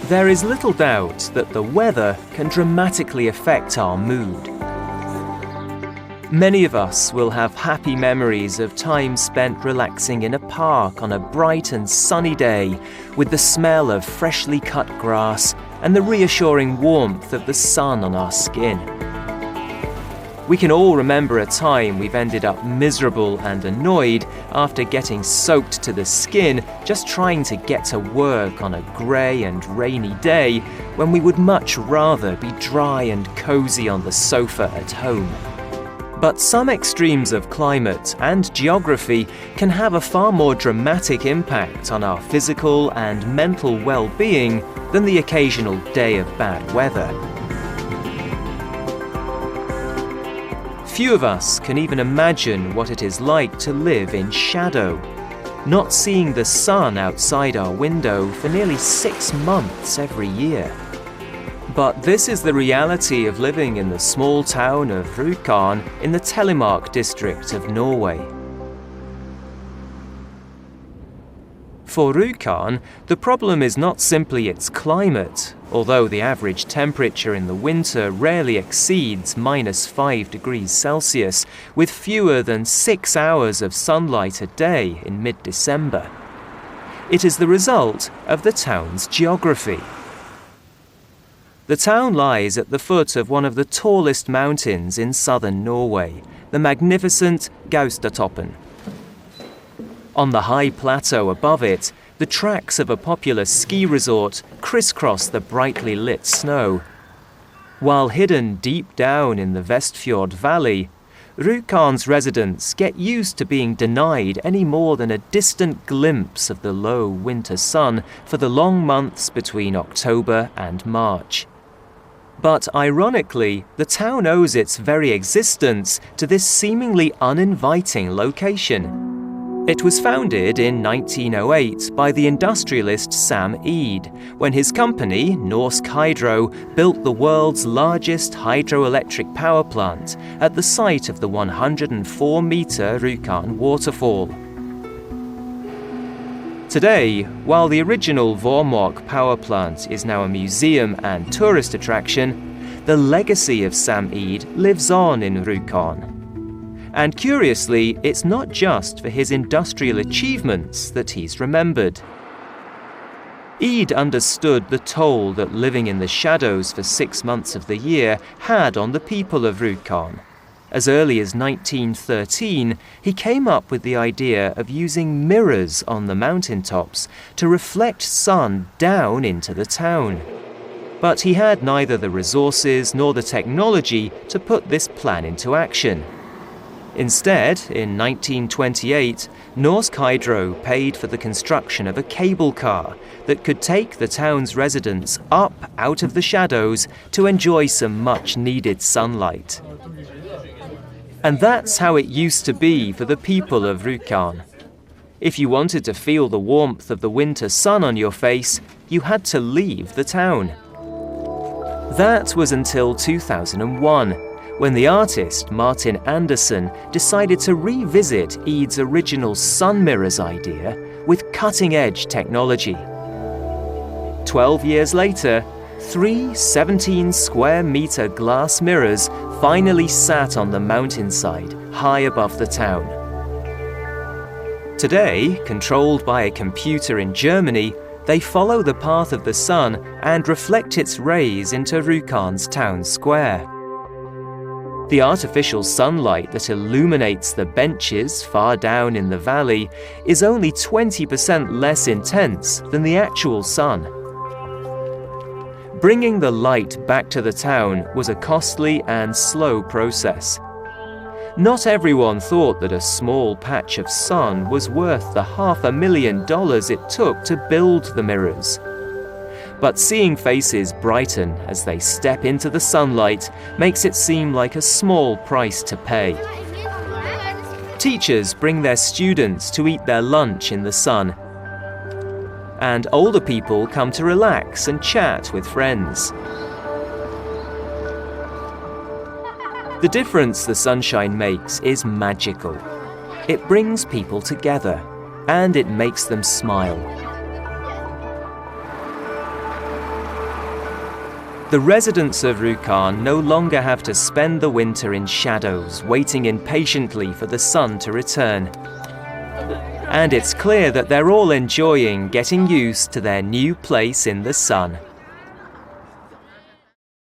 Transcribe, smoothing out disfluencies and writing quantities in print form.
There is little doubt that the weather can dramatically affect our mood. Many of us will have happy memories of time spent relaxing in a park on a bright and sunny day with the smell of freshly cut grass and the reassuring warmth of the sun on our skin. We can all remember a time we've ended up miserable and annoyed after getting soaked to the skin just trying to get to work on a grey and rainy day when we would much rather be dry and cosy on the sofa at home. But some extremes of climate and geography can have a far more dramatic impact on our physical and mental well-being than the occasional day of bad weather. Few of us can even imagine what it is like to live in shadow, not seeing the sun outside our window for nearly 6 months every year. But this is the reality of living in the small town of Rjukan in the Telemark district of Norway. For Rjukan, the problem is not simply its climate, although the average temperature in the winter rarely exceeds -5 degrees Celsius, with fewer than 6 hours of sunlight a day in mid-December. It is the result of the town's geography. The town lies at the foot of one of the tallest mountains in southern Norway, the magnificent Gaustatoppen. On the high plateau above it, the tracks of a popular ski resort crisscross the brightly lit snow. While hidden deep down in the Vestfjord Valley, Rjukan's residents get used to being denied any more than a distant glimpse of the low winter sun for the long months between October and March. But ironically, the town owes its very existence to this seemingly uninviting location. It was founded in 1908 by the industrialist Sam Eade, when his company, Norsk Hydro, built the world's largest hydroelectric power plant at the site of the 104-metre Rjukan waterfall. Today, while the original Vårmork power plant is now a museum and tourist attraction, the legacy of Sam Eade lives on in Rjukan. And curiously, it's not just for his industrial achievements that he's remembered. Eade understood the toll that living in the shadows for 6 months of the year had on the people of Rjukan. As early as 1913, he came up with the idea of using mirrors on the mountaintops to reflect sun down into the town. But he had neither the resources nor the technology to put this plan into action. Instead, in 1928, Norsk Hydro paid for the construction of a cable car that could take the town's residents up out of the shadows to enjoy some much-needed sunlight. And that's how it used to be for the people of Rjukan. If you wanted to feel the warmth of the winter sun on your face, you had to leave the town. That was until 2001. When the artist Martin Anderson decided to revisit Eade's original sun mirrors idea with cutting-edge technology. 12 years later, 3 17-square-meter glass mirrors finally sat on the mountainside high above the town. Today, controlled by a computer in Germany, they follow the path of the sun and reflect its rays into Rjukan's town square. The artificial sunlight that illuminates the benches far down in the valley is only 20% less intense than the actual sun. Bringing the light back to the town was a costly and slow process. Not everyone thought that a small patch of sun was worth the $500,000 it took to build the mirrors. But seeing faces brighten as they step into the sunlight makes it seem like a small price to pay. Teachers bring their students to eat their lunch in the sun, and older people come to relax and chat with friends. The difference the sunshine makes is magical. It brings people together, and it makes them smile. The residents of Rjukan no longer have to spend the winter in shadows, waiting impatiently for the sun to return. And it's clear that they're all enjoying getting used to their new place in the sun.